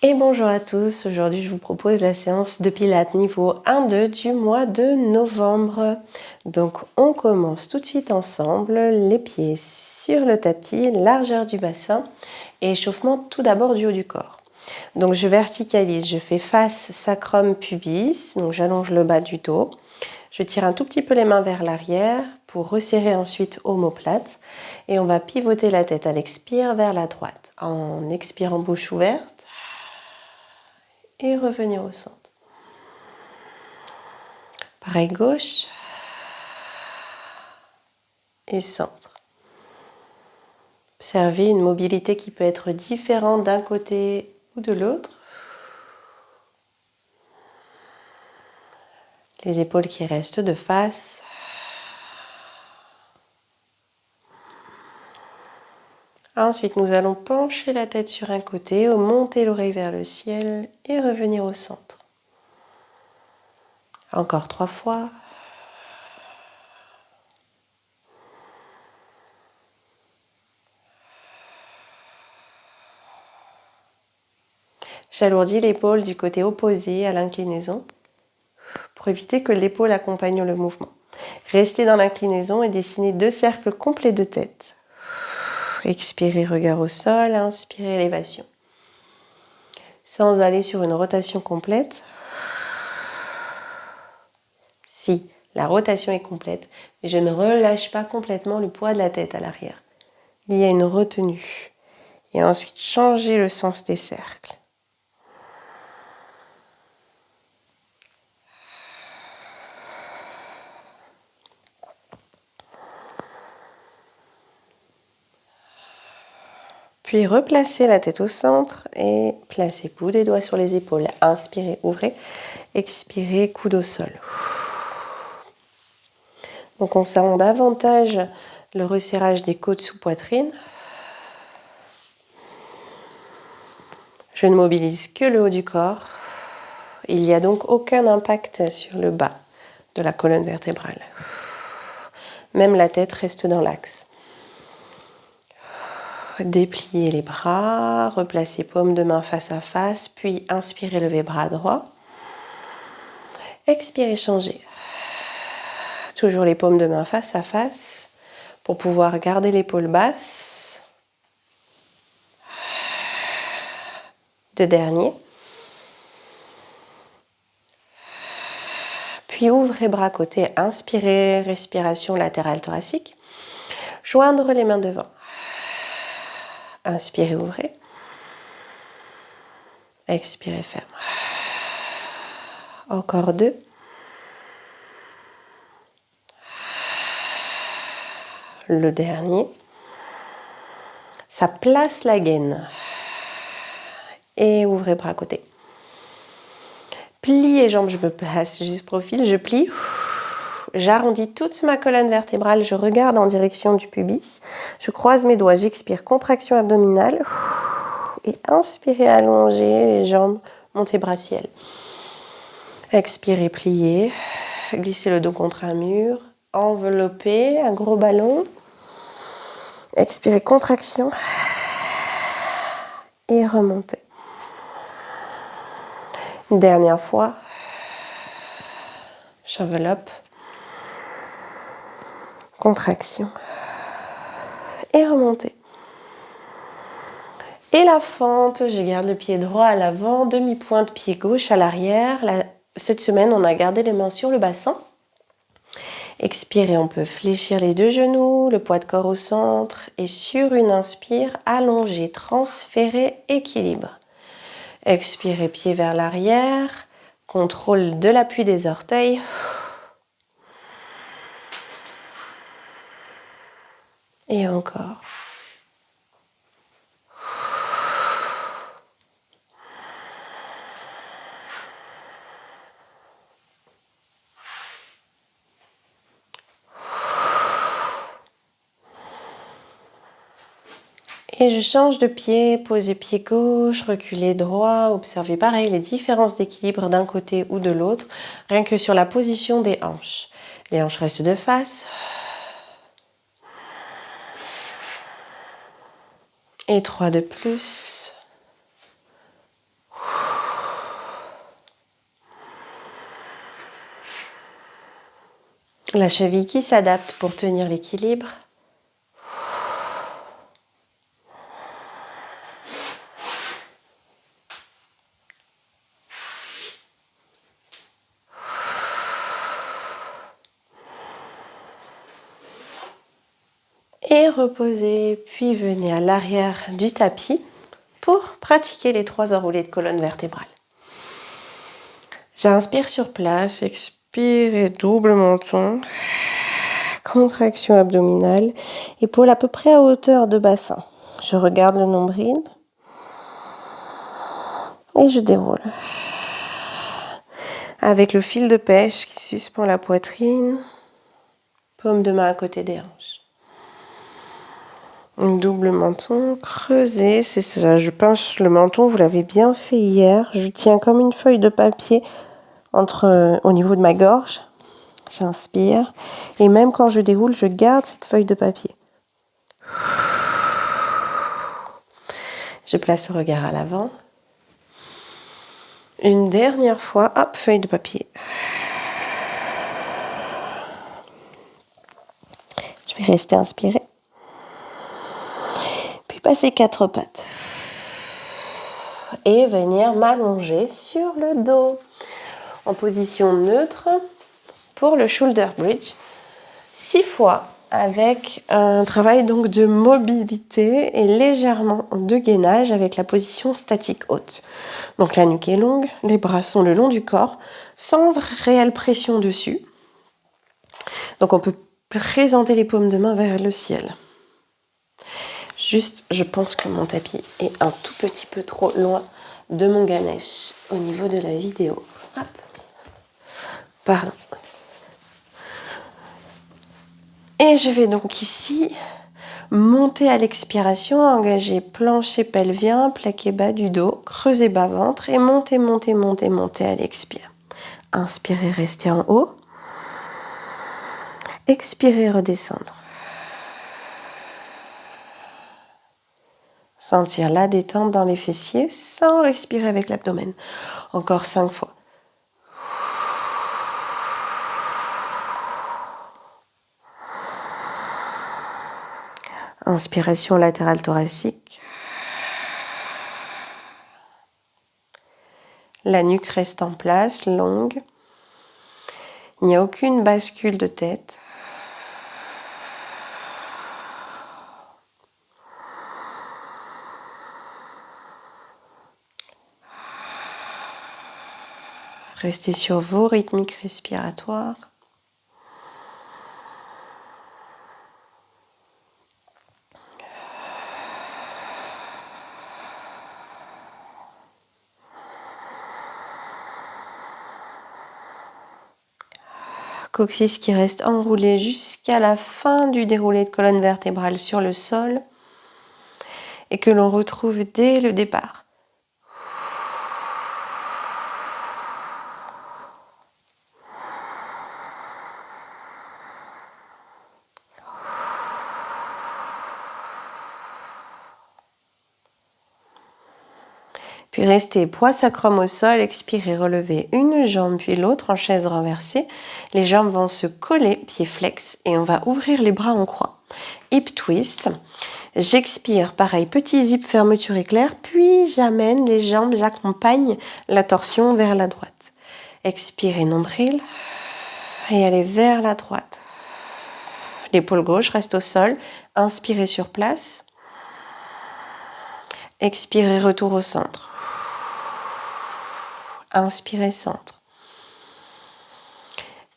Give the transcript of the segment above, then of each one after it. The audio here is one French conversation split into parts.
Et bonjour à tous, aujourd'hui je vous propose la séance de pilates niveau 1-2 du mois de novembre. Donc on commence tout de suite ensemble, les pieds sur le tapis, largeur du bassin et échauffement tout d'abord du haut du corps. Donc je verticalise, je fais face sacrum pubis, donc j'allonge le bas du dos. Je tire un tout petit peu les mains vers l'arrière pour resserrer ensuite omoplate et on va pivoter la tête à l'expire vers la droite en expirant bouche ouverte. Et revenir au centre. Pareil, gauche et centre. Observez une mobilité qui peut être différente d'un côté ou de l'autre. Les épaules qui restent de face. Ensuite, nous allons pencher la tête sur un côté, monter l'oreille vers le ciel et revenir au centre. Encore 3 fois. J'alourdis l'épaule du côté opposé à l'inclinaison pour éviter que l'épaule accompagne le mouvement. Restez dans l'inclinaison et dessinez 2 cercles complets de tête. Expirez, regard au sol, inspirez, élévation. Sans aller sur une rotation complète. Si, la rotation est complète, mais je ne relâche pas complètement le poids de la tête à l'arrière. Il y a une retenue. Et ensuite, changez le sens des cercles. Puis replacez la tête au centre et placez-vous des doigts sur les épaules. Inspirez, ouvrez. Expirez, coude au sol. Donc on sent davantage le resserrage des côtes sous poitrine. Je ne mobilise que le haut du corps. Il n'y a donc aucun impact sur le bas de la colonne vertébrale. Même la tête reste dans l'axe. Dépliez les bras, replacez paume de main face à face, puis inspirez, levez bras droit. Expirez, changez. Toujours les paumes de main face à face pour pouvoir garder l'épaule basse. 2 derniers. Puis ouvrez bras côté, inspirez, respiration latérale thoracique. Joindre les mains devant. Inspirez, ouvrez. Expirez, ferme. Encore 2. Le dernier. Ça place la gaine. Et ouvrez bras côté. Pliez jambes, je me place juste profil, je plie. J'arrondis toute ma colonne vertébrale, je regarde en direction du pubis. Je croise mes doigts, j'expire, contraction abdominale. Et inspirez, allongez les jambes, montez bras ciel. Expirez, pliez. Glissez le dos contre un mur. Enveloppez un gros ballon. Expirez, contraction. Et remontez. Une dernière fois. J'enveloppe. Contraction. Et remontez. Et la fente, je garde le pied droit à l'avant, demi-pointe pied gauche à l'arrière. Cette semaine, on a gardé les mains sur le bassin. Expirez, on peut fléchir les 2 genoux, le poids de corps au centre. Et sur une inspire, allongez, transférez, équilibre. Expirez, pied vers l'arrière. Contrôle de l'appui des orteils. Et encore. Et je change de pied, posez pied gauche, reculez droit, observez pareil les différences d'équilibre d'un côté ou de l'autre, rien que sur la position des hanches. Les hanches restent de face. Et 3 de plus. La cheville qui s'adapte pour tenir l'équilibre. Et reposez, puis venez à l'arrière du tapis pour pratiquer les 3 enroulés de colonne vertébrale. J'inspire sur place, expire et double menton. Contraction abdominale, épaule à peu près à hauteur de bassin. Je regarde le nombril et je déroule. Avec le fil de pêche qui suspend la poitrine, paume de main à côté des hanches. Un double menton, creusé, c'est ça, je pince le menton, vous l'avez bien fait hier. Je tiens comme une feuille de papier au niveau de ma gorge. J'inspire et même quand je déroule, je garde cette feuille de papier. Je place le regard à l'avant. Une dernière fois, hop, feuille de papier. Je vais rester inspiré. Puis passer 4 pattes. Et venir m'allonger sur le dos. En position neutre pour le shoulder bridge. 6 fois avec un travail donc de mobilité et légèrement de gainage avec la position statique haute. Donc la nuque est longue, les bras sont le long du corps, sans réelle pression dessus. Donc on peut présenter les paumes de main vers le ciel. Juste, je pense que mon tapis est un tout petit peu trop loin de mon Ganesh au niveau de la vidéo. Hop. Pardon. Et je vais donc ici monter à l'expiration, engager plancher pelvien, plaqué bas du dos, creuser bas ventre et monter, monter, monter, monter à l'expire. Inspirez, restez en haut. Expirez, redescendre. Sentir la détente dans les fessiers sans respirer avec l'abdomen. Encore 5 fois. Inspiration latérale thoracique. La nuque reste en place, longue. Il n'y a aucune bascule de tête. Restez sur vos rythmiques respiratoires. Coccyx qui reste enroulé jusqu'à la fin du déroulé de colonne vertébrale sur le sol et que l'on retrouve dès le départ. Puis restez poids sacrum au sol, expirez, relevez une jambe puis l'autre en chaise renversée. Les jambes vont se coller, pieds flex, et on va ouvrir les bras en croix. Hip twist. J'expire, pareil, petit zip, fermeture éclair, puis j'amène les jambes, j'accompagne la torsion vers la droite. Expirez, nombril, et allez vers la droite. L'épaule gauche reste au sol, inspirez sur place. Expirez, retour au centre. Inspirez, centre.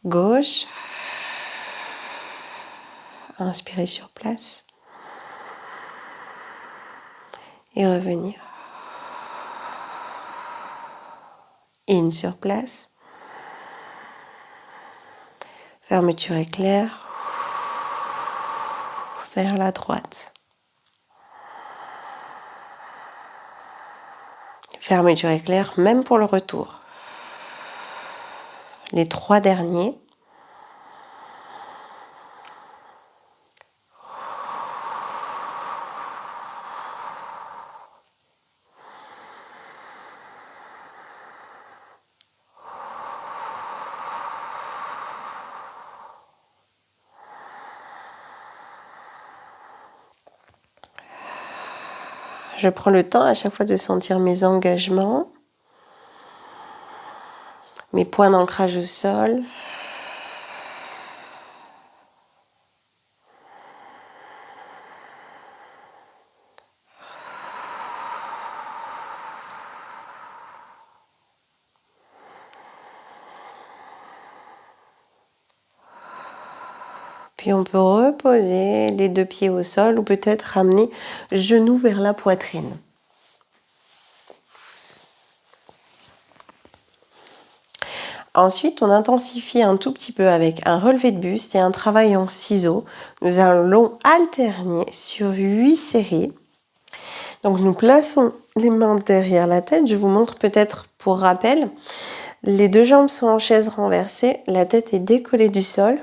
Gauche. Inspirez sur place. Et revenir. In sur place. Fermeture éclair. Vers la droite. Fermeture éclair, même pour le retour. Les 3 derniers. Je prends le temps à chaque fois de sentir mes engagements, mes points d'ancrage au sol. Puis on peut reposer les 2 pieds au sol ou peut-être ramener genoux vers la poitrine. Ensuite, on intensifie un tout petit peu avec un relevé de buste et un travail en ciseaux. Nous allons alterner sur 8 séries. Donc nous plaçons les mains derrière la tête. Je vous montre peut-être pour rappel. Les 2 jambes sont en chaise renversée. La tête est décollée du sol.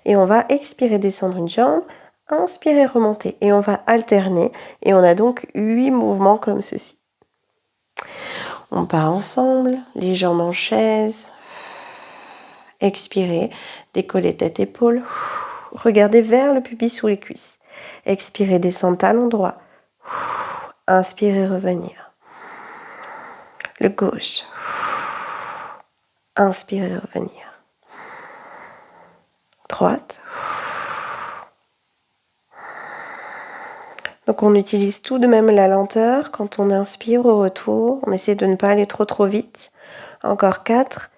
Et on va expirer, descendre une jambe. Inspirer, remonter. Et on va alterner. Et on a donc 8 mouvements comme ceci. On part ensemble, les jambes en chaise. Expirez, décollez tête-épaule. Regardez vers le pubis sous les cuisses. Expirez, descendre talon droit. Inspirez, revenir. Le gauche. Inspirez, revenir. Droite. Donc on utilise tout de même la lenteur. Quand on inspire au retour, on essaie de ne pas aller trop vite. Encore 4.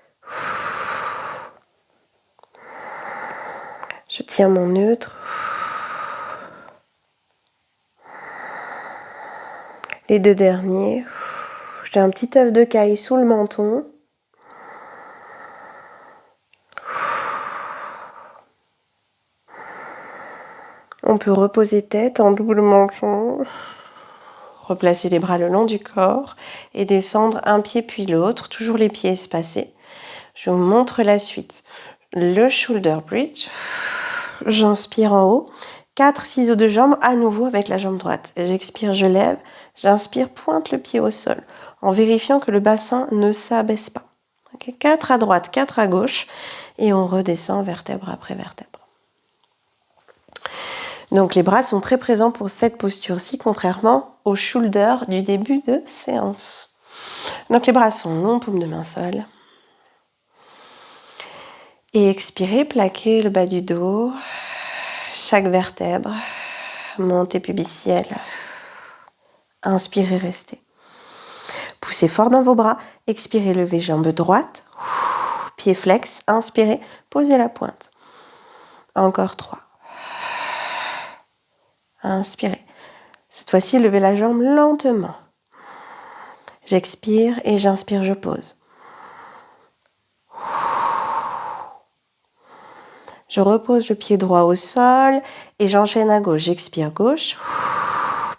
Je tiens mon neutre. Les 2 derniers. J'ai un petit œuf de caille sous le menton. On peut reposer tête en double menton. Replacer les bras le long du corps et descendre un pied puis l'autre, toujours les pieds espacés. Je vous montre la suite. Le shoulder bridge. J'inspire en haut. 4 ciseaux de jambes à nouveau avec la jambe droite. J'expire, je lève. J'inspire, pointe le pied au sol en vérifiant que le bassin ne s'abaisse pas. Okay, 4 à droite, 4 à gauche et on redescend vertèbre après vertèbre. Donc les bras sont très présents pour cette posture-ci, contrairement au shoulder du début de séance. Donc les bras sont longs, paume de main sol. Et expirez, plaquez le bas du dos, chaque vertèbre, montez pubiciel. Inspirez, restez. Poussez fort dans vos bras, expirez, levez jambe droite, pied flex, inspirez, posez la pointe. Encore 3. Inspirez. Cette fois-ci, levez la jambe lentement. J'expire et j'inspire, je pose. Je repose le pied droit au sol et j'enchaîne à gauche. J'expire gauche,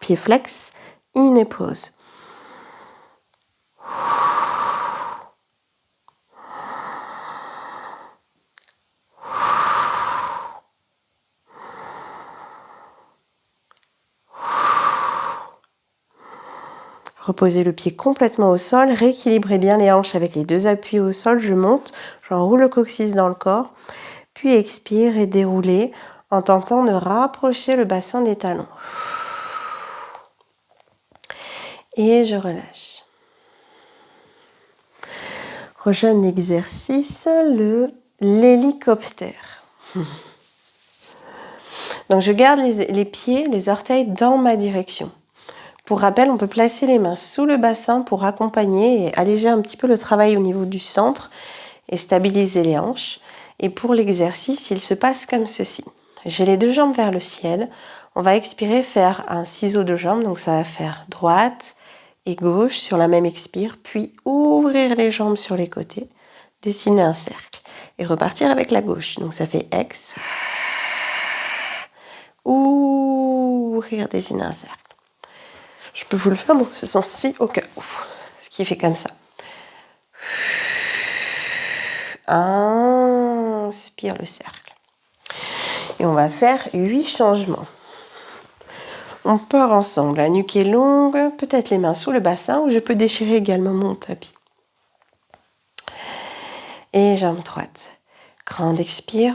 pied flex, in et pause. Reposez le pied complètement au sol, rééquilibrez bien les hanches avec les 2 appuis au sol. Je monte, j'enroule le coccyx dans le corps, puis expire et déroulez en tentant de rapprocher le bassin des talons. Et je relâche. Prochain exercice, l'hélicoptère. Donc je garde les pieds, les orteils dans ma direction. Pour rappel, on peut placer les mains sous le bassin pour accompagner et alléger un petit peu le travail au niveau du centre et stabiliser les hanches. Et pour l'exercice, il se passe comme ceci. J'ai les 2 jambes vers le ciel. On va expirer, faire un ciseau de jambes. Donc ça va faire droite et gauche sur la même expire. Puis ouvrir les jambes sur les côtés. Dessiner un cercle. Et repartir avec la gauche. Donc ça fait ex. Ouvrir, dessiner un cercle. Je peux vous le faire dans ce sens-ci au cas où. Ce qui fait comme ça. Inspire le cercle. Et on va faire 8 changements. On part ensemble. La nuque est longue, peut-être les mains sous le bassin ou je peux déchirer également mon tapis. Et jambe droite. Grande expire.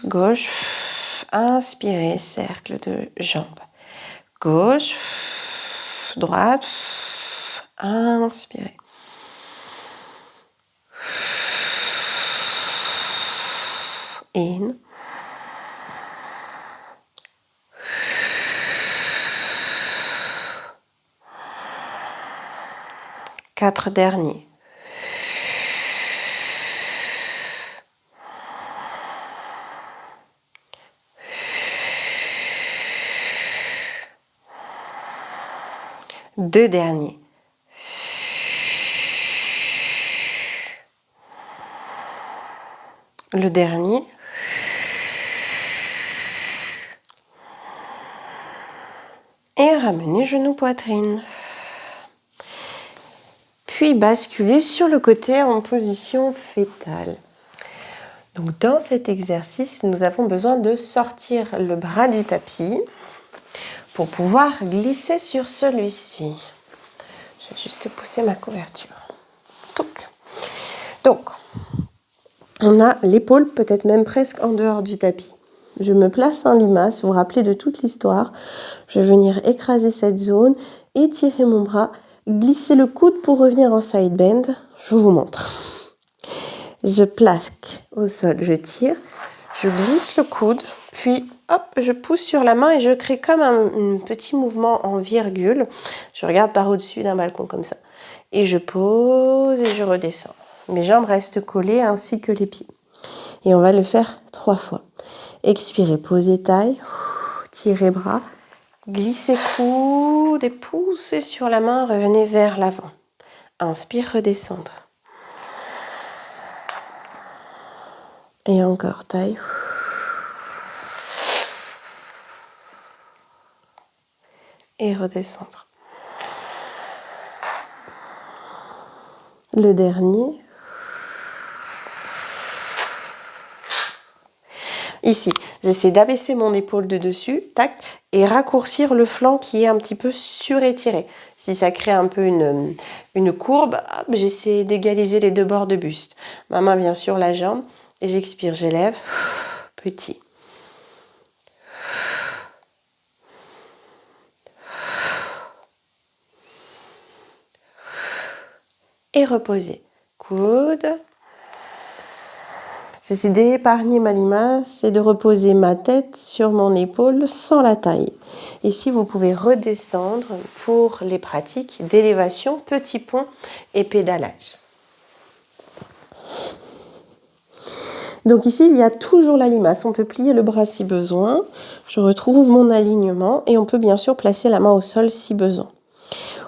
Gauche. Inspirez, cercle de jambes. Gauche, droite, inspirez. In. 4 derniers. Deux derniers. Le dernier. Et ramenez genou poitrine. Puis basculez sur le côté en position fétale. Donc dans cet exercice, nous avons besoin de sortir le bras du tapis pour pouvoir glisser sur celui-ci. Je vais juste pousser ma couverture. Donc, on a l'épaule peut-être même presque en dehors du tapis. Je me place en limace, vous vous rappelez de toute l'histoire. Je vais venir écraser cette zone, étirer mon bras, glisser le coude pour revenir en side bend. Je vous montre. Je plaque au sol, je tire, je glisse le coude, puis hop, je pousse sur la main et je crée comme un petit mouvement en virgule. Je regarde par au-dessus d'un balcon comme ça. Et je pose et je redescends. Mes jambes restent collées ainsi que les pieds. Et on va le faire 3 fois. Expirez, posez taille, tirez bras, glissez coude et poussez sur la main, revenez vers l'avant. Inspire, redescendre. Et encore taille. Et redescendre. Le dernier. Ici, j'essaie d'abaisser mon épaule de dessus, tac, et raccourcir le flanc qui est un petit peu surétiré. Si ça crée un peu une courbe, j'essaie d'égaliser les deux bords de buste. Ma main vient sur la jambe et j'expire, j'élève, petit. Et reposer. Coude. J'essaie d'épargner ma limace et de reposer ma tête sur mon épaule sans la taille. Ici, vous pouvez redescendre pour les pratiques d'élévation, petit pont et pédalage. Donc ici, il y a toujours la limace. On peut plier le bras si besoin. Je retrouve mon alignement et on peut bien sûr placer la main au sol si besoin.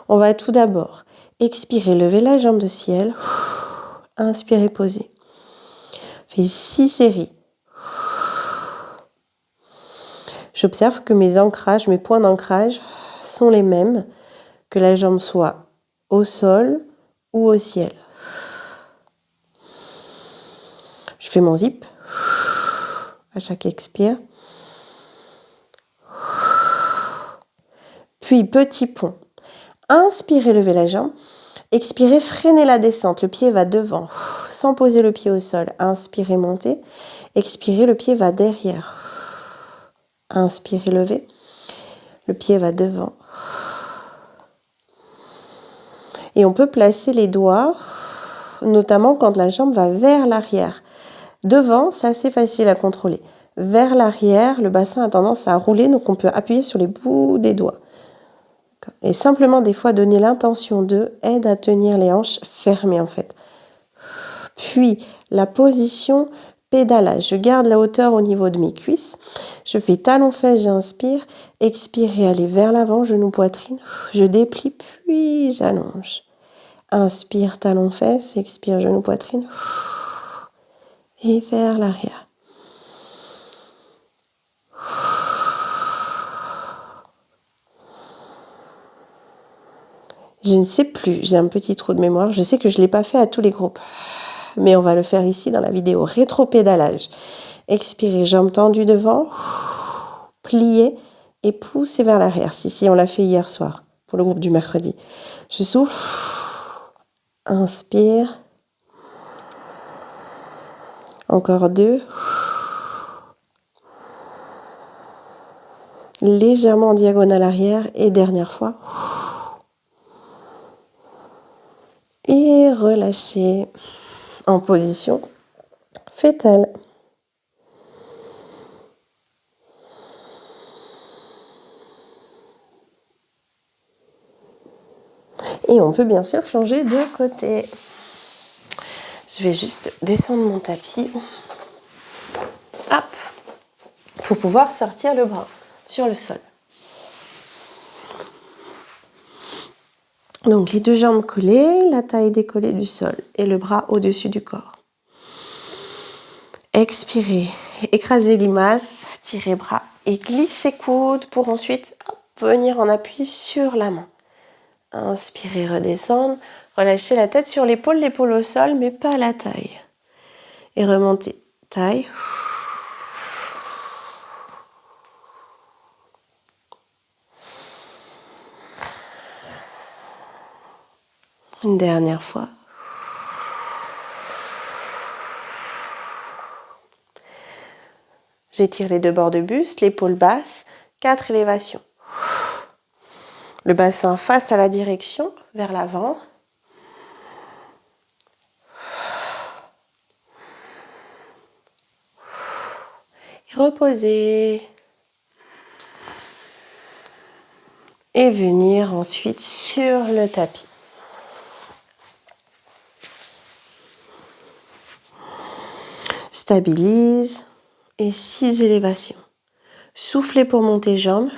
On va tout d'abord expirer, lever la jambe de ciel. Inspirez, poser. Fais 6 séries. J'observe que mes ancrages, mes points d'ancrage sont les mêmes, que la jambe soit au sol ou au ciel. Je fais mon zip à chaque expire. Puis petit pont. Inspirez, levez la jambe. Expirez, freinez la descente. Le pied va devant, sans poser le pied au sol. Inspirez, montez. Expirez, le pied va derrière. Inspirez, levez. Le pied va devant. Et on peut placer les doigts, notamment quand la jambe va vers l'arrière. Devant, c'est assez facile à contrôler. Vers l'arrière, le bassin a tendance à rouler, donc on peut appuyer sur les bouts des doigts. Et simplement, des fois, donner l'intention de aide à tenir les hanches fermées, en fait. Puis, la position pédalage. Je garde la hauteur au niveau de mes cuisses. Je fais talon-fesse, j'inspire. Expirez, allez vers l'avant, genou poitrine. Je déplie, puis j'allonge. Inspire, talon-fesse. Expire, genou poitrine. Et vers l'arrière. Je ne sais plus, j'ai un petit trou de mémoire. Je sais que je ne l'ai pas fait à tous les groupes. Mais on va le faire ici dans la vidéo. Rétropédalage. Expirez, jambes tendues devant. Pliez et poussez vers l'arrière. Si, on l'a fait hier soir pour le groupe du mercredi. Je souffle. Inspire. Encore 2. légèrement en diagonale arrière et dernière fois. Et relâchez en position fétale. Et on peut bien sûr changer de côté. Je vais juste descendre mon tapis. Hop, pour pouvoir sortir le bras sur le sol. Donc les deux jambes collées, la taille décollée du sol et le bras au-dessus du corps. Expirez, écrasez limace, tirez bras et glissez coude pour ensuite venir en appui sur la main. Inspirez, redescendre, relâchez la tête sur l'épaule au sol mais pas la taille. Et remontez, taille. Une dernière fois. J'étire les deux bords de buste, l'épaule basse, 4 élévations. Le bassin face à la direction, vers l'avant. Reposez. Et venir ensuite sur le tapis. Stabilise et 6 élévations. Soufflez pour monter jambes.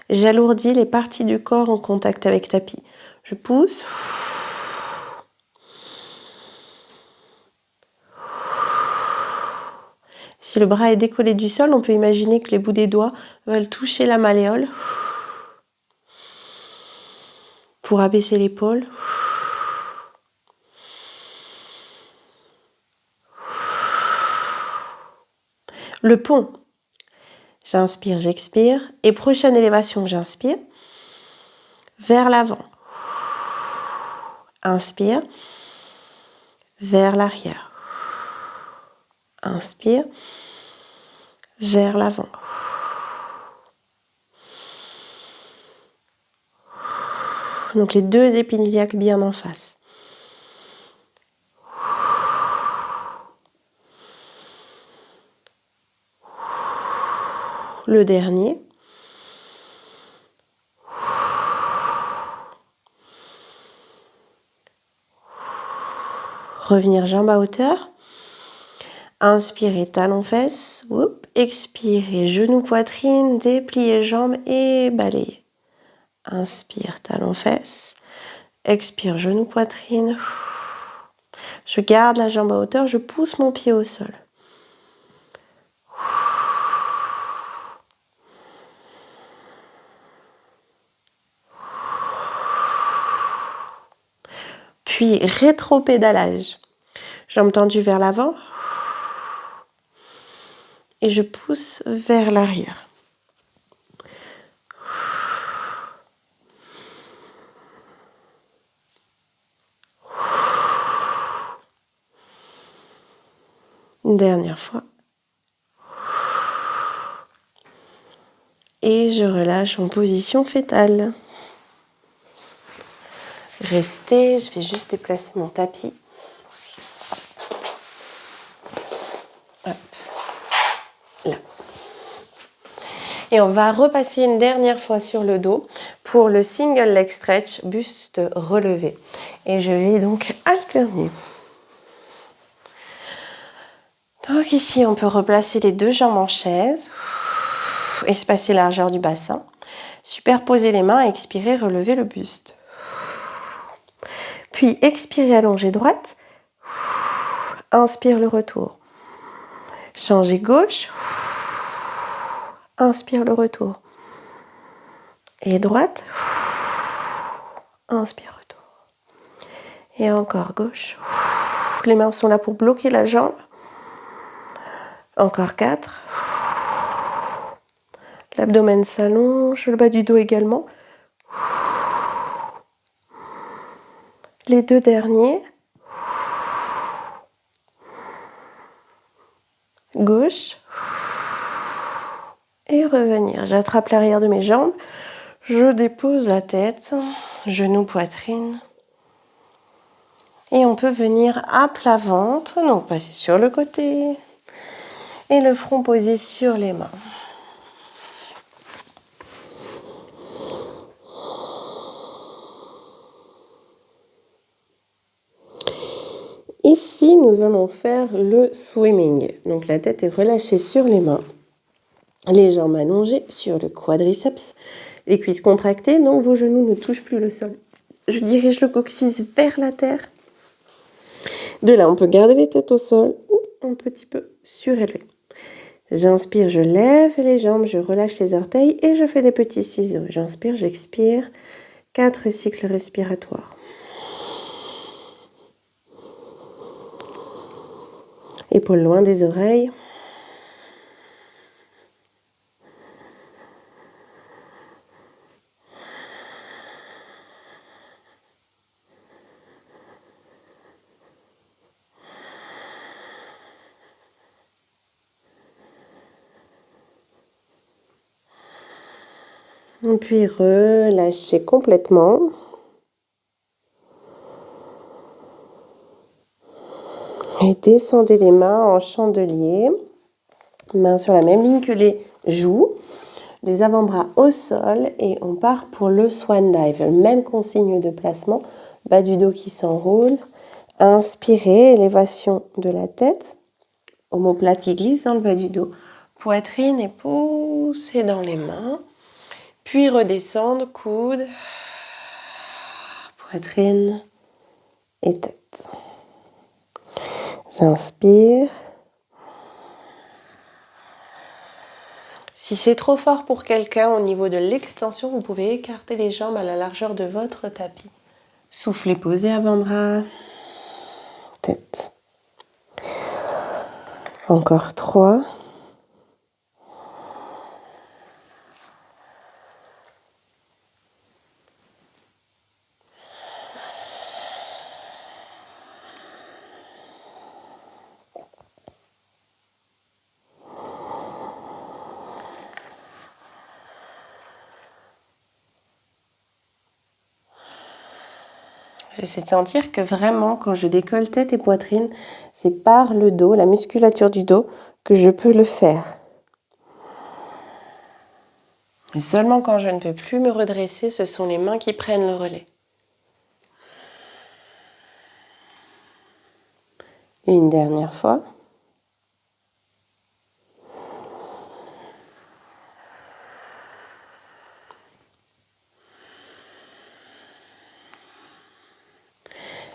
J'alourdis les parties du corps en contact avec tapis. Je pousse. Si le bras est décollé du sol, on peut imaginer que les bouts des doigts veulent toucher la malléole pour abaisser l'épaule. Le pont. J'inspire, j'expire. Et prochaine élévation, j'inspire. Vers l'avant. Inspire. Vers l'arrière. Inspire. Vers l'avant. Donc les deux épines iliaques bien en face. Le dernier. Revenir jambe à hauteur. Inspirez, talons fesses. Expirez, genoux poitrine, dépliez jambes et balayez. Inspire, talons fesses. Expire, genoux poitrine. Je garde la jambe à hauteur, je pousse mon pied au sol. Puis rétro-pédalage. Jambes tendues vers l'avant. Et je pousse vers l'arrière. Une dernière fois. Et je relâche en position fétale. Restez, je vais juste déplacer mon tapis. Hop. Là. Et on va repasser une dernière fois sur le dos pour le single leg stretch, buste relevé. Et je vais donc alterner. Donc ici, on peut replacer les deux jambes en chaise. Espacer la largeur du bassin. Superposer les mains, expirer, relever le buste. Puis expirer, allonger droite. Inspire le retour. Changer gauche. Inspire le retour. Et droite. Inspire, retour. Et encore gauche. Les mains sont là pour bloquer la jambe. Encore 4. L'abdomen s'allonge, le bas du dos également. Les deux derniers. Gauche. Et revenir. J'attrape l'arrière de mes jambes. Je dépose la tête, genoux, poitrine. Et on peut venir à plat ventre, donc passer sur le côté. Et le front posé sur les mains. Ici, nous allons faire le swimming. Donc la tête est relâchée sur les mains. Les jambes allongées sur le quadriceps. Les cuisses contractées, donc vos genoux ne touchent plus le sol. Je dirige le coccyx vers la terre. De là, on peut garder les têtes au sol ou un petit peu surélever. J'inspire, je lève les jambes, je relâche les orteils et je fais des petits ciseaux. J'inspire, j'expire. 4 cycles respiratoires. Épaules loin des oreilles. Et puis relâchez complètement. Et descendez les mains en chandelier. Mains sur la même ligne que les joues. Les avant-bras au sol et on part pour le swan dive. Même consigne de placement. Bas du dos qui s'enroule. Inspirez, élévation de la tête. Omoplate qui glisse dans le bas du dos. Poitrine et poussez dans les mains. Puis redescendre, coude, poitrine et tête. J'inspire. Si c'est trop fort pour quelqu'un au niveau de l'extension, vous pouvez écarter les jambes à la largeur de votre tapis. Soufflez, posez avant-bras, tête. Encore 3. J'essaie de sentir que vraiment, quand je décolle tête et poitrine, c'est par le dos, la musculature du dos, que je peux le faire. Et seulement quand je ne peux plus me redresser, ce sont les mains qui prennent le relais. Une dernière fois.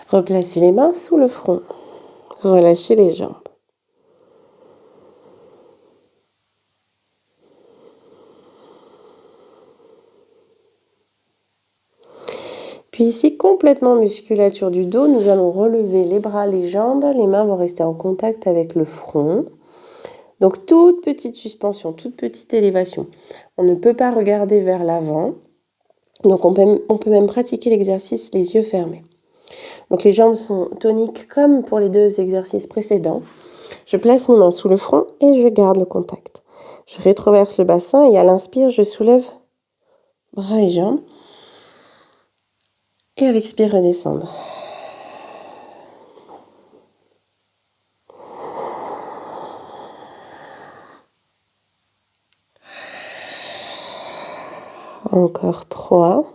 Replacez les mains sous le front. Relâchez les jambes. Puis ici, complètement musculature du dos, nous allons relever les bras, les jambes. Les mains vont rester en contact avec le front. Donc, toute petite suspension, toute petite élévation. On ne peut pas regarder vers l'avant. Donc, on peut même pratiquer l'exercice les yeux fermés. Donc, les jambes sont toniques comme pour les 2 exercices précédents. Je place mes mains sous le front et je garde le contact. Je rétroverse le bassin et à l'inspire, je soulève bras et jambes. Et à l'expire, redescendre. Encore 3.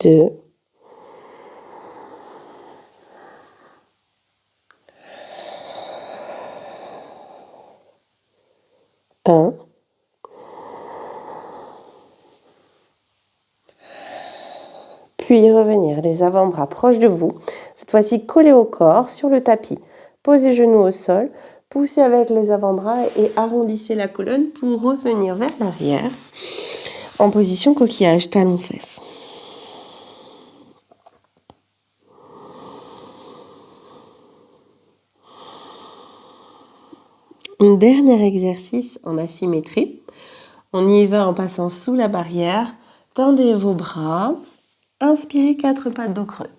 2. 1. Puis revenir les avant-bras proches de vous. Cette fois-ci, collés au corps sur le tapis. Posez genoux au sol. Poussez avec les avant-bras et arrondissez la colonne pour revenir vers l'arrière. En position coquillage, talons-fesses. Un dernier exercice en asymétrie. On y va en passant sous la barrière. Tendez vos bras. Inspirez, 4 pas de dos creux.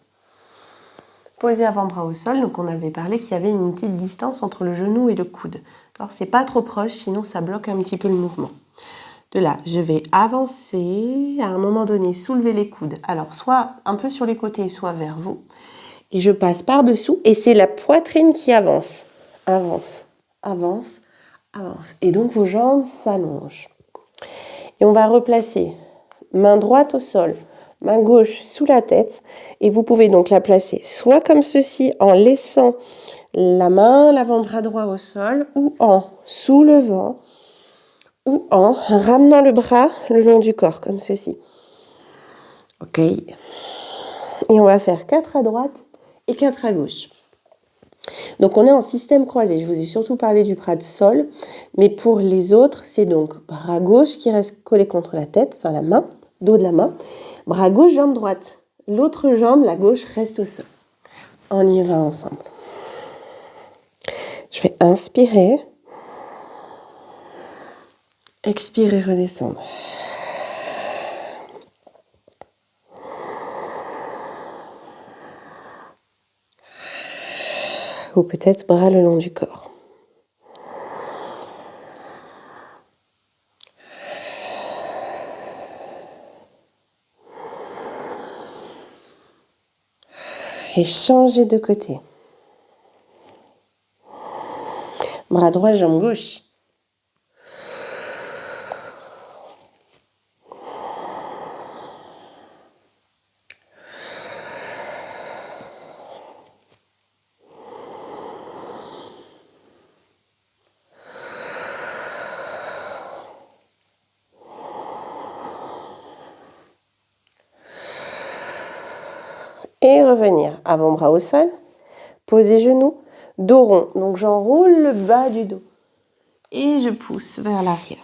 Posez avant-bras au sol. Donc, on avait parlé qu'il y avait une petite distance entre le genou et le coude. Alors, c'est pas trop proche, sinon ça bloque un petit peu le mouvement. De là, je vais avancer. À un moment donné, soulever les coudes. Alors, soit un peu sur les côtés, soit vers vous. Et je passe par-dessous. Et c'est la poitrine qui avance. Avance, avance, avance. Et donc, vos jambes s'allongent. Et on va replacer main droite au sol, main gauche sous la tête. Et vous pouvez donc la placer soit comme ceci, en laissant la main, l'avant-bras droit au sol, ou en soulevant, ou en ramenant le bras le long du corps, comme ceci. Ok. Et on va faire 4 à droite et 4 à gauche. Donc, on est en système croisé. Je vous ai surtout parlé du bras de sol, mais pour les autres, c'est donc bras gauche qui reste collé contre la tête, enfin la main, dos de la main. Bras gauche, jambe droite. L'autre jambe, la gauche, reste au sol. On y va ensemble. Je vais inspirer. Expirer, redescendre. Ou peut-être bras le long du corps. Et changer de côté. Bras droit, jambe gauche. Et revenir. Avant-bras au sol. Posez genoux. Dos rond. Donc j'enroule le bas du dos. Et je pousse vers l'arrière.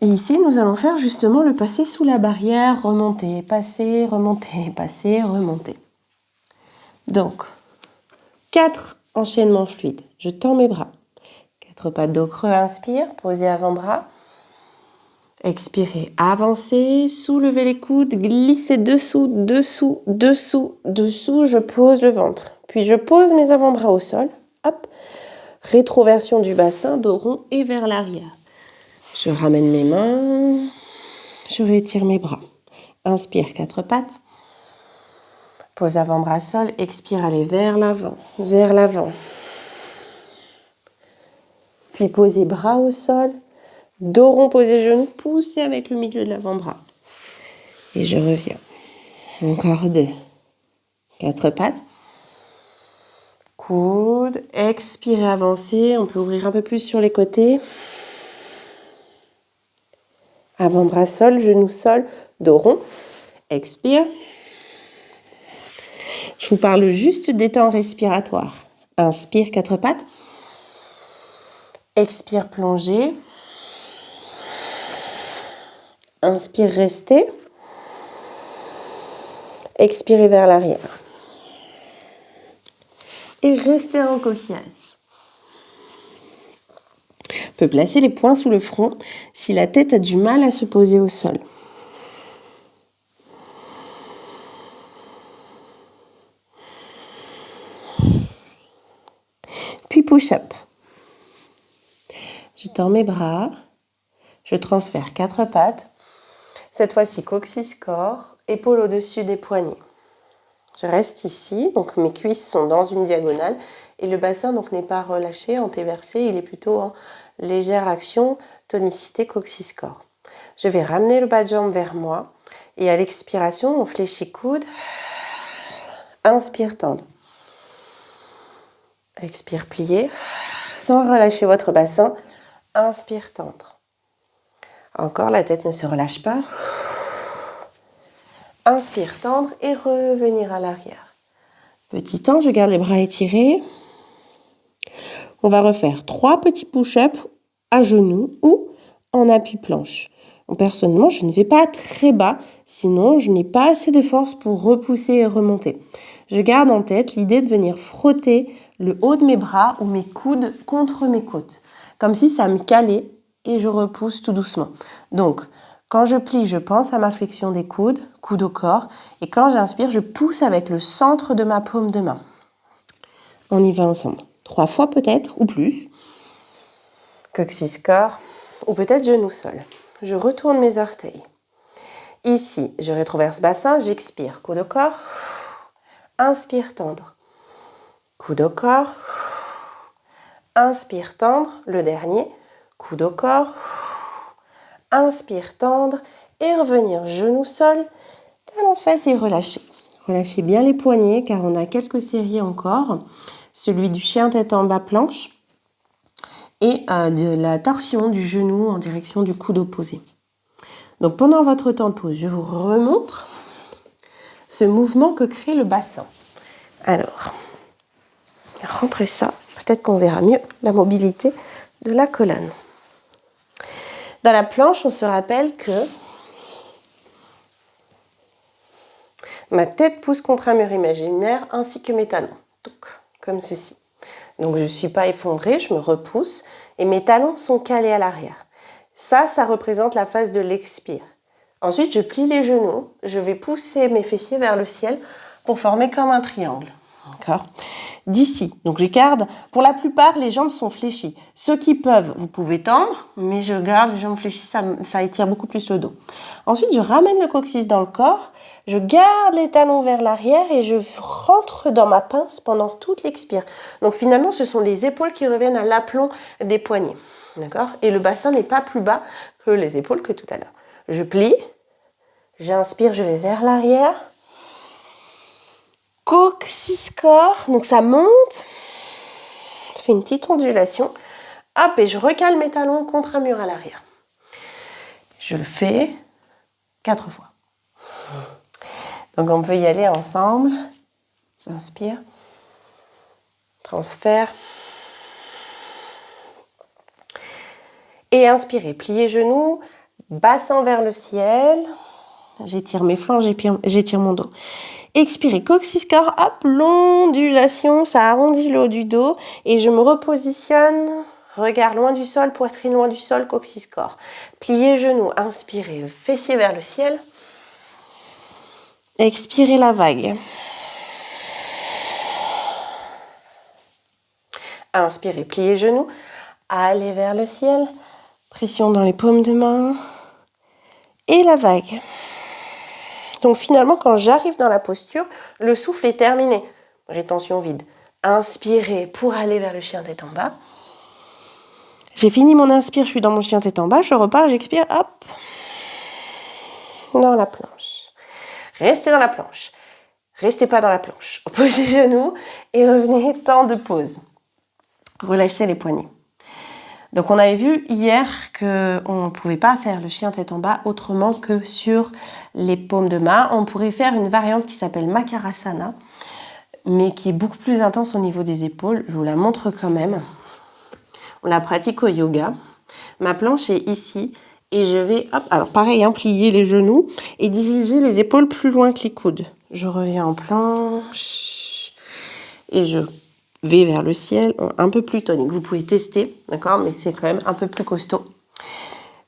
Et ici, nous allons faire justement le passer sous la barrière, remonter, passer, remonter, passer, remonter. Donc, 4 enchaînements fluides. Je tends mes bras. 4 pas de dos creux, inspire, posez avant-bras. Expirez, avancez, soulevez les coudes, glissez dessous, dessous, dessous, dessous. Je pose le ventre. Puis je pose mes avant-bras au sol. Hop. Rétroversion du bassin, dos rond et vers l'arrière. Je ramène mes mains. Je rétire mes bras. Inspire, 4 pattes. Pose avant-bras sol. Expire, allez vers l'avant, vers l'avant. Puis posez bras au sol. Dos rond, posez genoux, poussez avec le milieu de l'avant-bras. Et je reviens. Encore 2. 4 pattes. Coude. Expirez, avancez. On peut ouvrir un peu plus sur les côtés. Avant-bras sol, genou sol, dos rond. Expire. Je vous parle juste des temps respiratoires. Inspire, 4 pattes. Expire, plongez. Inspire, restez. Expirez vers l'arrière. Et restez en coquillage. On peut placer les poings sous le front si la tête a du mal à se poser au sol. Puis push-up. Je tends mes bras. Je transfère 4 pattes. Cette fois-ci, coccyx corps, épaule au-dessus des poignets. Je reste ici, donc mes cuisses sont dans une diagonale et le bassin donc n'est pas relâché, antéversé, il est plutôt en légère action, tonicité coccyx corps. Je vais ramener le bas de jambe vers moi et à l'expiration, on fléchit coude. Inspire, tendre. Expire, plier. Sans relâcher votre bassin, inspire, tendre. Encore, la tête ne se relâche pas. Inspire, tendre et revenir à l'arrière. Petit temps, je garde les bras étirés. On va refaire 3 petits push-ups à genoux ou en appui planche. Personnellement, je ne vais pas très bas, sinon je n'ai pas assez de force pour repousser et remonter. Je garde en tête l'idée de venir frotter le haut de mes bras ou mes coudes contre mes côtes, comme si ça me calait et je repousse tout doucement. Donc, quand je plie, je pense à ma flexion des coudes, coude au corps. Et quand j'inspire, je pousse avec le centre de ma paume de main. On y va ensemble. 3 fois peut-être, ou plus. Coccyx corps, ou peut-être genou sol. Je retourne mes orteils. Ici, je rétroverse bassin, j'expire. Coude au corps. Inspire, tendre. Coude au corps. Inspire, tendre. Le dernier. Coude au corps. Inspire, tendre. Et revenir genou sol. Talon fesse et relâcher. Relâchez bien les poignets car on a quelques séries encore. Celui du chien tête en bas planche. Et de la torsion du genou en direction du coude opposé. Donc pendant votre temps de pause, je vous remontre ce mouvement que crée le bassin. Alors, rentrez ça, peut-être qu'on verra mieux la mobilité de la colonne. Dans la planche, on se rappelle que ma tête pousse contre un mur imaginaire ainsi que mes talons, donc comme ceci. Donc je ne suis pas effondrée, je me repousse et mes talons sont calés à l'arrière. Ça représente la phase de l'expire. Ensuite, je plie les genoux, je vais pousser mes fessiers vers le ciel pour former comme un triangle. D'accord ? D'ici, donc je garde, pour la plupart, les jambes sont fléchies. Ceux qui peuvent, vous pouvez tendre, mais je garde les jambes fléchies, ça étire beaucoup plus le dos. Ensuite, je ramène le coccyx dans le corps, je garde les talons vers l'arrière et je rentre dans ma pince pendant toute l'expire. Donc finalement, ce sont les épaules qui reviennent à l'aplomb des poignets. D'accord ? Et le bassin n'est pas plus bas que les épaules que tout à l'heure. Je plie, j'inspire, je vais vers l'arrière. Coccyx corps, donc ça monte, ça fait une petite ondulation. Hop, et je recale mes talons contre un mur à l'arrière. Je le fais 4 fois. Donc on peut y aller ensemble. J'inspire, transfert. Et inspirez, pliez genoux, bassin vers le ciel. J'étire mes flancs, j'étire mon dos. Expirez, coccyx corps, hop, l'ondulation, ça arrondit le haut du dos. Et je me repositionne, regard loin du sol, poitrine loin du sol, coccyx corps. Pliez genoux, inspirez, fessiers vers le ciel. Expirez la vague. Inspirez, pliez genoux, allez vers le ciel. Pression dans les paumes de main. Et la vague. Donc finalement, quand j'arrive dans la posture, le souffle est terminé. Rétention vide. Inspirez pour aller vers le chien tête en bas. J'ai fini mon inspire, je suis dans mon chien tête en bas, je repars, j'expire, hop, dans la planche. Restez dans la planche. Restez pas dans la planche. Posez les genoux et revenez, temps de pause. Relâchez les poignets. Donc on avait vu hier qu'on ne pouvait pas faire le chien tête en bas autrement que sur les paumes de main. On pourrait faire une variante qui s'appelle Makarasana, mais qui est beaucoup plus intense au niveau des épaules. Je vous la montre quand même. On la pratique au yoga. Ma planche est ici et je vais, hop, alors pareil, plier les genoux et diriger les épaules plus loin que les coudes. Je reviens en planche et je vais vers le ciel, un peu plus tonique. Vous pouvez tester, d'accord, mais c'est quand même un peu plus costaud.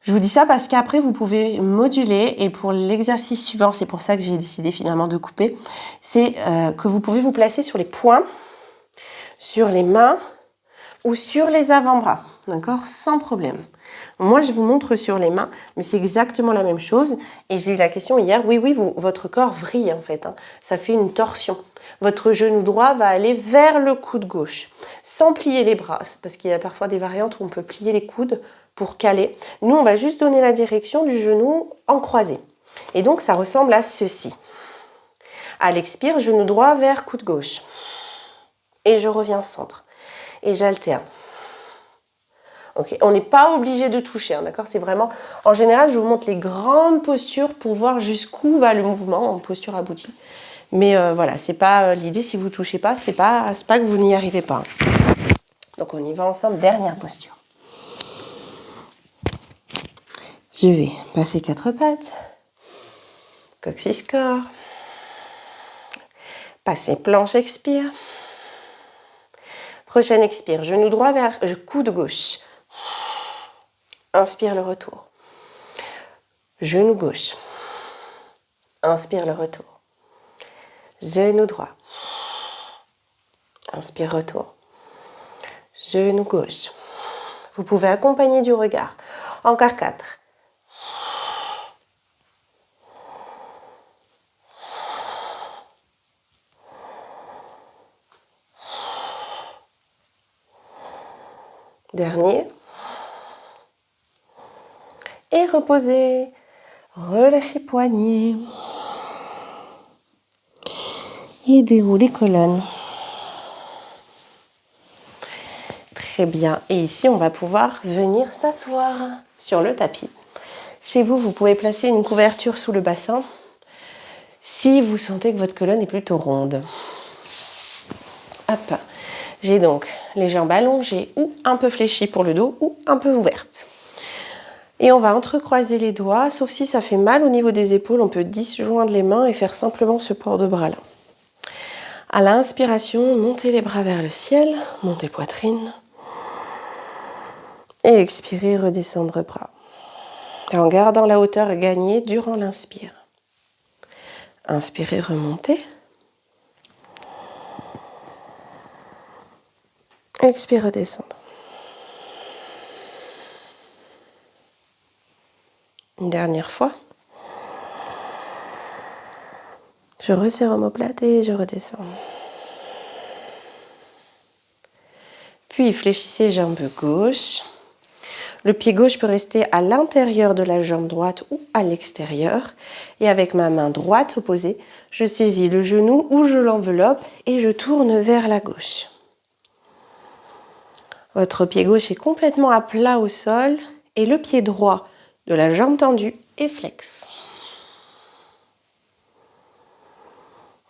Je vous dis ça parce qu'après, vous pouvez moduler et pour l'exercice suivant, c'est pour ça que j'ai décidé finalement de couper, c'est que vous pouvez vous placer sur les poings, sur les mains ou sur les avant-bras, d'accord, sans problème. Moi, je vous montre sur les mains, mais c'est exactement la même chose. Et j'ai eu la question hier, oui, votre corps vrille en fait, hein. Ça fait une torsion. Votre genou droit va aller vers le coude gauche, sans plier les bras, parce qu'il y a parfois des variantes où on peut plier les coudes pour caler. Nous, on va juste donner la direction du genou en croisé. Et donc, ça ressemble à ceci. À l'expire, genou droit vers coude gauche. Et je reviens centre. Et j'alterne. Okay. On n'est pas obligé de toucher, hein, d'accord ? C'est vraiment, en général, je vous montre les grandes postures pour voir jusqu'où va le mouvement en posture aboutie. Mais voilà, c'est pas l'idée, si vous ne touchez pas, c'est pas que vous n'y arrivez pas. Donc on y va ensemble, dernière posture. Je vais passer 4 pattes, coccyx corps, passer planche, expire. Prochaine expire, genou droit vers coude gauche. Inspire le retour. Genou gauche. Inspire le retour. Genou droit. Inspire, retour. Genou gauche. Vous pouvez accompagner du regard. Encore 4. Dernier. Et reposez. Relâchez poignets. Et déroulez colonne. Très bien. Et ici, on va pouvoir venir s'asseoir sur le tapis. Chez vous, vous pouvez placer une couverture sous le bassin si vous sentez que votre colonne est plutôt ronde. Hop. J'ai donc les jambes allongées ou un peu fléchies pour le dos ou un peu ouvertes. Et on va entrecroiser les doigts, sauf si ça fait mal au niveau des épaules, on peut disjoindre les mains et faire simplement ce port de bras là. À l'inspiration, montez les bras vers le ciel, montez poitrine. Et expirez, redescendre bras. Et en gardant la hauteur gagnée durant l'inspire. Inspirez, remontez. Expire, redescendre. Une dernière fois. Je resserre omoplate et je redescends. Puis fléchissez jambe gauche. Le pied gauche peut rester à l'intérieur de la jambe droite ou à l'extérieur. Et avec ma main droite opposée, je saisis le genou ou je l'enveloppe et je tourne vers la gauche. Votre pied gauche est complètement à plat au sol et le pied droit de la jambe tendue est flex.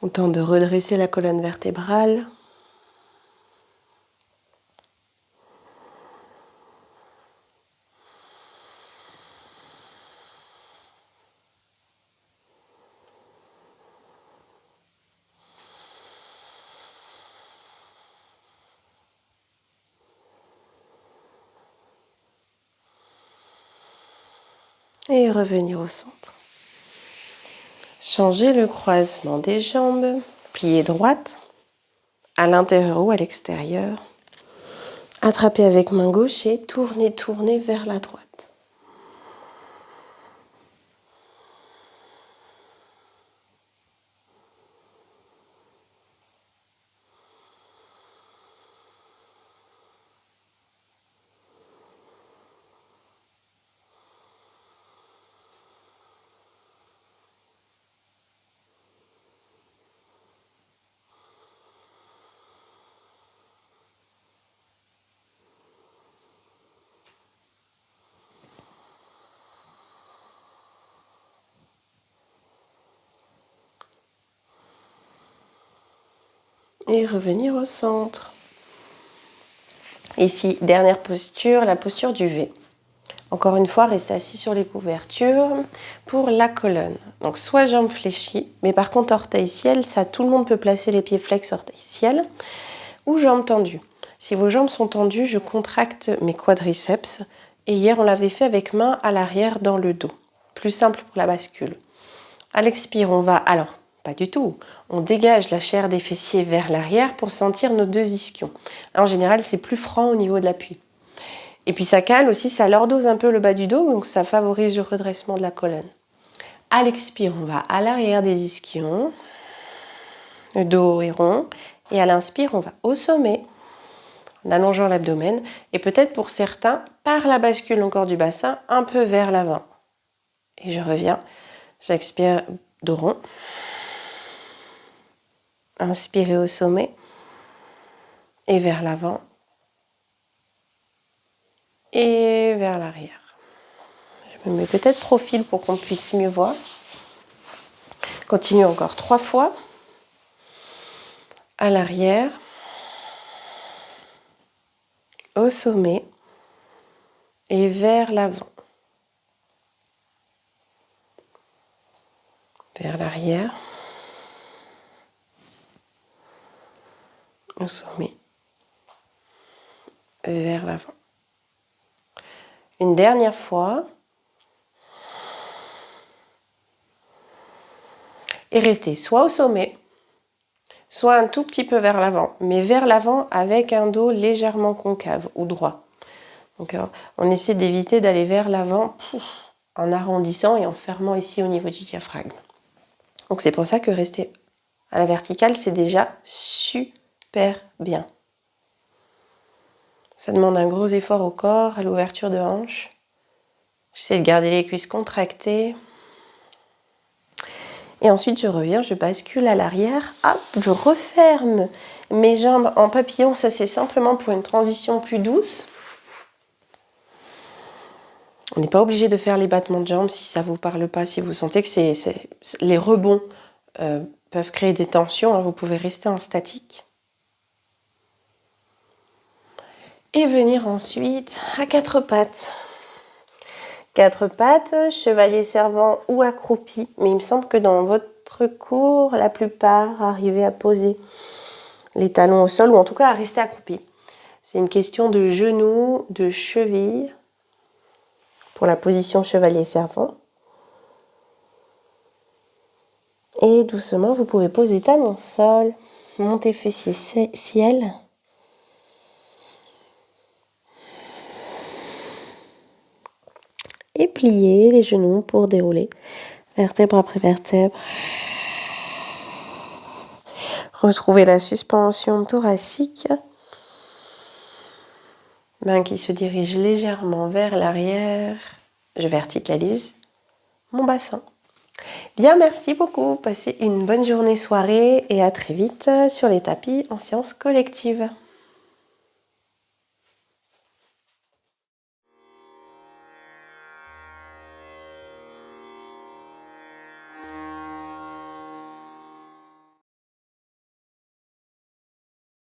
On tente de redresser la colonne vertébrale. Et revenir au centre. Changez le croisement des jambes. Pliez droite, à l'intérieur ou à l'extérieur. Attrapez avec main gauche et tournez, tournez vers la droite. Et revenir au centre. Ici, dernière posture, la posture du V. Encore une fois, restez assis sur les couvertures pour la colonne. Donc soit jambes fléchies, mais par contre orteil ciel, ça tout le monde peut placer les pieds flex orteil ciel, ou jambes tendues. Si vos jambes sont tendues, je contracte mes quadriceps. Et hier, on l'avait fait avec main à l'arrière dans le dos. Plus simple pour la bascule. À l'expire, on va... Alors, pas du tout. On dégage la chair des fessiers vers l'arrière pour sentir nos deux ischions. En général, c'est plus franc au niveau de l'appui. Et puis ça cale aussi, ça lordose un peu le bas du dos, donc ça favorise le redressement de la colonne. À l'expire, on va à l'arrière des ischions. Le dos est rond. Et à l'inspire, on va au sommet, en allongeant l'abdomen. Et peut-être pour certains, par la bascule encore du bassin, un peu vers l'avant. Et je reviens. J'expire, dos rond. Inspirez au sommet. Et vers l'avant. Et vers l'arrière. Je me mets peut-être profil pour qu'on puisse mieux voir. Continue encore 3 fois. À l'arrière. Au sommet. Et vers l'avant. Vers l'arrière. Au sommet. Vers l'avant. Une dernière fois. Et restez soit au sommet, soit un tout petit peu vers l'avant, mais vers l'avant avec un dos légèrement concave ou droit. Donc on essaie d'éviter d'aller vers l'avant en arrondissant et en fermant ici au niveau du diaphragme. Donc c'est pour ça que rester à la verticale, c'est déjà super bien. Ça demande un gros effort au corps, à l'ouverture de hanche. J'essaie de garder les cuisses contractées. Et ensuite, je reviens, je bascule à l'arrière. Hop, je referme mes jambes en papillon. Ça, c'est simplement pour une transition plus douce. On n'est pas obligé de faire les battements de jambes si ça ne vous parle pas. Si vous sentez que les rebonds peuvent créer des tensions, hein, vous pouvez rester en statique. Et venir ensuite à quatre pattes. Quatre pattes, chevalier servant ou accroupi. Mais il me semble que dans votre cours, la plupart arrivaient à poser les talons au sol ou en tout cas à rester accroupi. C'est une question de genoux, de cheville pour la position chevalier servant. Et doucement, vous pouvez poser talons au sol, monter fessier ciel. Et plier les genoux pour dérouler vertèbre après vertèbre. Retrouvez la suspension thoracique. Main qui se dirige légèrement vers l'arrière. Je verticalise mon bassin. Bien, merci beaucoup. Passez une bonne journée, soirée et à très vite sur les tapis en séance collective.